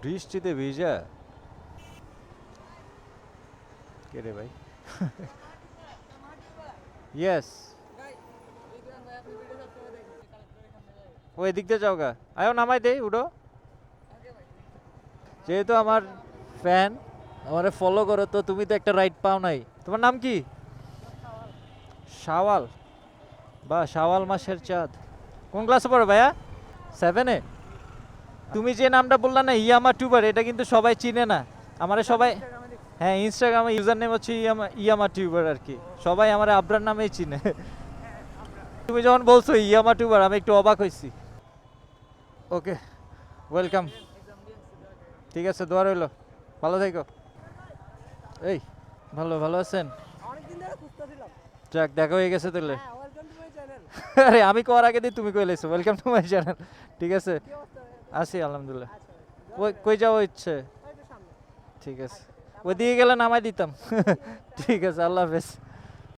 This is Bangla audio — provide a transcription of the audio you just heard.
বৃষ্টিতে ভিজা কে রে ভাই? ইয়েস, ওই দিক দিয়ে যাও গা, আয়ো নামাই দেই উডো। যেহেতু আমার ফ্যান, আমারে ফলো করো, তো তুমি তো একটা রাইড পাও নাই। তোমার নাম কি? শাওয়াল, বা শাওয়াল মাসের চাঁদ। কোন ক্লাসে পড়ো ভাইয়া? 7-এ? তুমি যে নামটা বললা না ইয়ামা টিউবার, এটা কিন্তু সবাই চিনে না আমারে, সবাই। হ্যাঁ, ইনস্টাগ্রামে ইউজার নেম হচ্ছে ইয়ামা ইয়ামা টিউবার আর কি, সবাই আমার আবরার নামেই চিনে। তুমি যখন বলছো ইয়ামা টিউবার, আমি একটু অবাক হয়েছি। ওকে, ওয়েলকাম। ঠিক আছে, দোয়া রইলো, ভালো থেকো। এই, ভালো ভালো আছেন? যাক, দেখা হয়ে গেছে তাহলে। আরে আমি করার আগে দিয়ে তুমি কইলেছো ওয়েলকাম টু মাই চ্যানেল। ঠিক আছে, আছি আলহামদুলিল্লাহ। কই কই যাওয়া ইচ্ছে? ঠিক আছে, ওইদিকে গেলে নামাই দিতাম। ঠিক আছে, আল্লাহ হাফেজ।